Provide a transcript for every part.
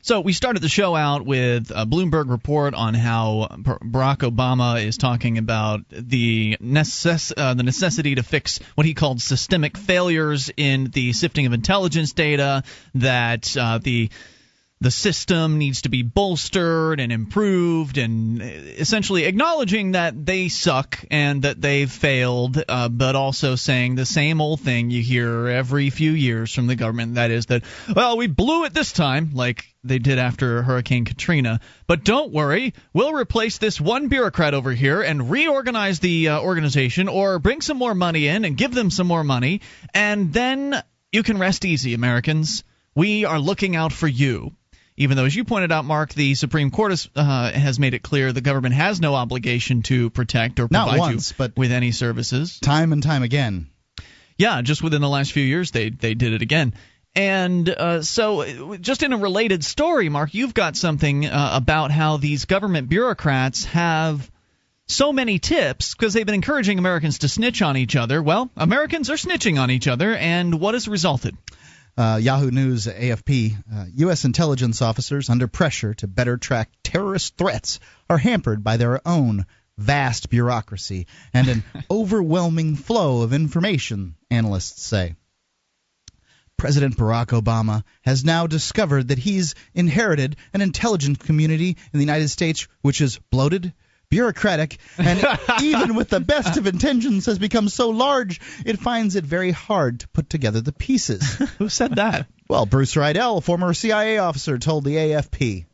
So we started the show out with a Bloomberg report on how Barack Obama is talking about the necessity to fix what he called systemic failures in the sifting of intelligence data, that the system needs to be bolstered and improved, and essentially acknowledging that they suck and that they've failed, but also saying the same old thing you hear every few years from the government, that is that, well, we blew it this time, like they did after Hurricane Katrina, but don't worry, we'll replace this one bureaucrat over here and reorganize the organization, or bring some more money in and give them some more money, and then you can rest easy, Americans. We are looking out for you. Even though, as you pointed out, Mark, the Supreme Court has made it clear the government has no obligation to protect or provide you with any services. Time and time again. Yeah, just within the last few years, they did it again. And so just in a related story, Mark, you've got something about how these government bureaucrats have so many tips because they've been encouraging Americans to snitch on each other. Well, Americans are snitching on each other, and what has resulted? Yahoo News, AFP, U.S. intelligence officers under pressure to better track terrorist threats are hampered by their own vast bureaucracy and an overwhelming flow of information, analysts say. President Barack Obama has now discovered that he's inherited an intelligence community in the United States which is bloated, bureaucratic, and even with the best of intentions has become so large it finds it very hard to put together the pieces. Who said that? Well, Bruce Riedel, former CIA officer, told the AFP.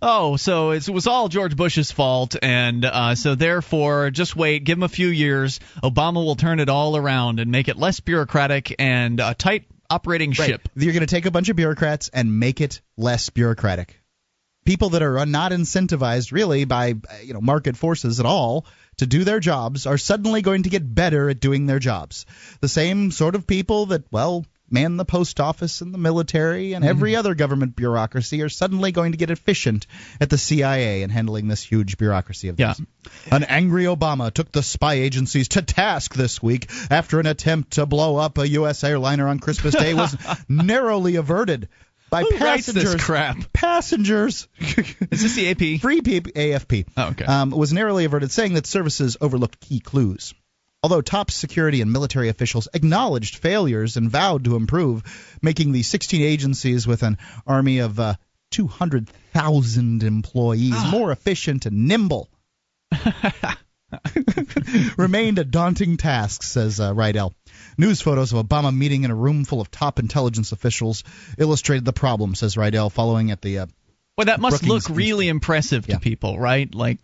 Oh, so it was all George Bush's fault, and so therefore, just wait, give him a few years. Obama will turn it all around and make it less bureaucratic and a tight operating ship. You're going to take a bunch of bureaucrats and make it less bureaucratic. People that are not incentivized really by market forces at all to do their jobs are suddenly going to get better at doing their jobs. The same sort of people that, man the post office and the military and every other government bureaucracy are suddenly going to get efficient at the CIA and handling this huge bureaucracy of theirs. An angry Obama took the spy agencies to task this week after an attempt to blow up a U.S. airliner on Christmas Day was narrowly averted. By Who passengers, writes this crap? Passengers. Is this the AP? Free AFP. Oh, okay. Was narrowly averted, saying that services overlooked key clues. Although top security and military officials acknowledged failures and vowed to improve, making the 16 agencies with an army of 200,000 employees more efficient and nimble. Remained a daunting task, says Riedel. News photos of Obama meeting in a room full of top intelligence officials illustrated the problem, says Riedel, following at the well, that must Brookings look really impressive to people, right? Like,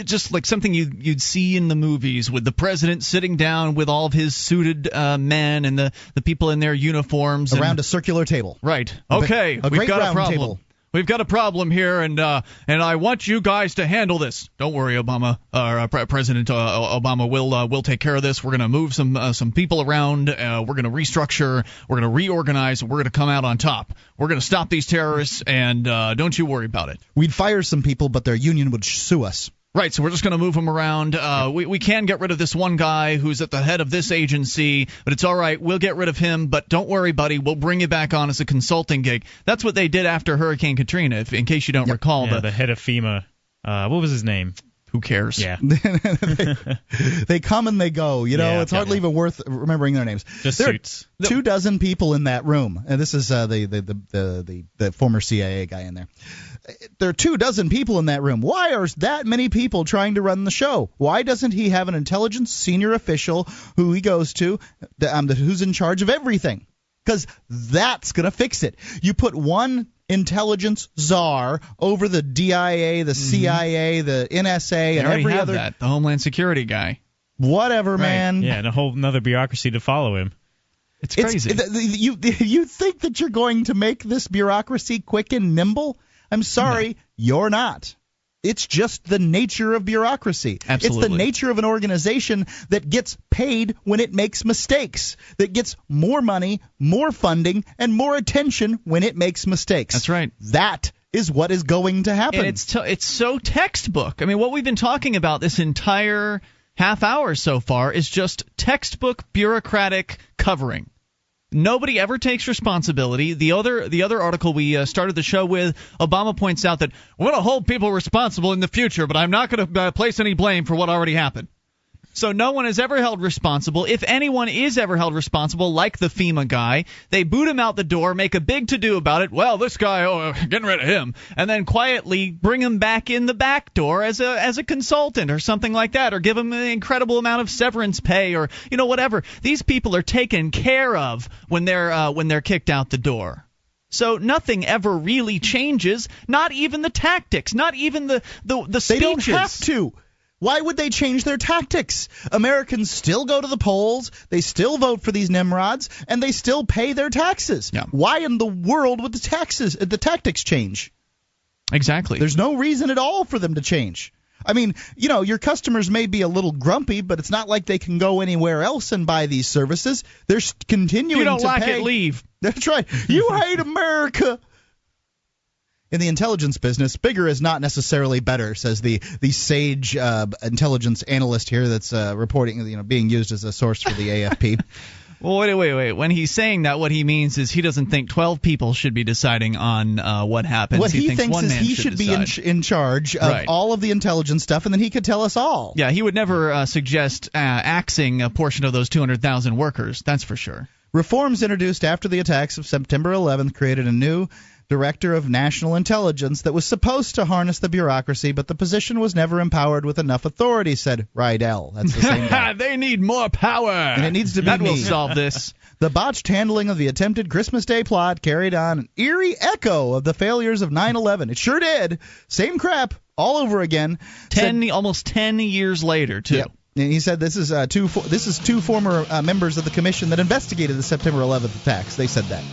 just like something you'd see in the movies with the president sitting down with all of his suited men and the people in their uniforms. Around a circular table. Right. Okay, we've got a problem. Table. We've got a problem here, and I want you guys to handle this. Don't worry, Obama. President Obama will take care of this. We're going to move some people around. We're going to restructure. We're going to reorganize. We're going to come out on top. We're going to stop these terrorists, and don't you worry about it. We'd fire some people, but their union would sue us. Right, so we're just going to move them around. We can get rid of this one guy who's at the head of this agency, but it's all right. We'll get rid of him, but don't worry, buddy. We'll bring you back on as a consulting gig. That's what they did after Hurricane Katrina, in case you don't recall. Yeah, the head of FEMA. What was his name? Who cares? Yeah. They come and they go. It's hardly even worth remembering their names. Just there suits. Are 24 people in that room, and this is the former CIA guy in there. There are 24 people in that room. Why are that many people trying to run the show? Why doesn't he have an intelligence senior official who he goes to, who's in charge of everything? Because that's going to fix it. You put one intelligence czar over the DIA, the CIA, the NSA, and every other. That, the Homeland Security guy. Whatever, man. Yeah, and a whole another bureaucracy to follow him. It's crazy. You think that you're going to make this bureaucracy quick and nimble? I'm sorry, you're not. It's just the nature of bureaucracy. Absolutely. It's the nature of an organization that gets paid when it makes mistakes, that gets more money, more funding, and more attention when it makes mistakes. That's right. That is what is going to happen. And it's so textbook. I mean, what we've been talking about this entire half hour so far is just textbook bureaucratic covering. Nobody ever takes responsibility. The other article we started the show with, Obama points out that we're going to hold people responsible in the future, but I'm not going to place any blame for what already happened. So no one is ever held responsible. If anyone is ever held responsible, like the FEMA guy, they boot him out the door, make a big to-do about it. Well, this guy, getting rid of him. And then quietly bring him back in the back door as a consultant or something like that, or give him an incredible amount of severance pay or, whatever. These people are taken care of when they're kicked out the door. So nothing ever really changes, not even the tactics, not even the speeches. They don't have to. Why would they change their tactics? Americans still go to the polls, they still vote for these nimrods, and they still pay their taxes. Yeah. Why in the world would the tactics change? Exactly. There's no reason at all for them to change. I mean, your customers may be a little grumpy, but it's not like they can go anywhere else and buy these services. They're continuing to pay. You don't like it, leave. That's right. You hate America. In the intelligence business, bigger is not necessarily better, says the sage intelligence analyst here that's reporting, being used as a source for the AFP. Well, wait. When he's saying that, what he means is he doesn't think 12 people should be deciding on what happens. What he thinks one is man he should be in charge of right. all of the intelligence stuff, and then he could tell us all. Yeah, he would never suggest axing a portion of those 200,000 workers. That's for sure. Reforms introduced after the attacks of September 11th created a new Director of National Intelligence that was supposed to harness the bureaucracy, but the position was never empowered with enough authority, said Rydell. That's the same guy. They need more power. And it needs to be that me. will solve this. The botched handling of the attempted Christmas Day plot carried on an eerie echo of the failures of 9/11. It sure did. Same crap all over again. Almost 10 years later, too. Yep. And he said this is two former members of the commission that investigated the September 11th attacks. They said that.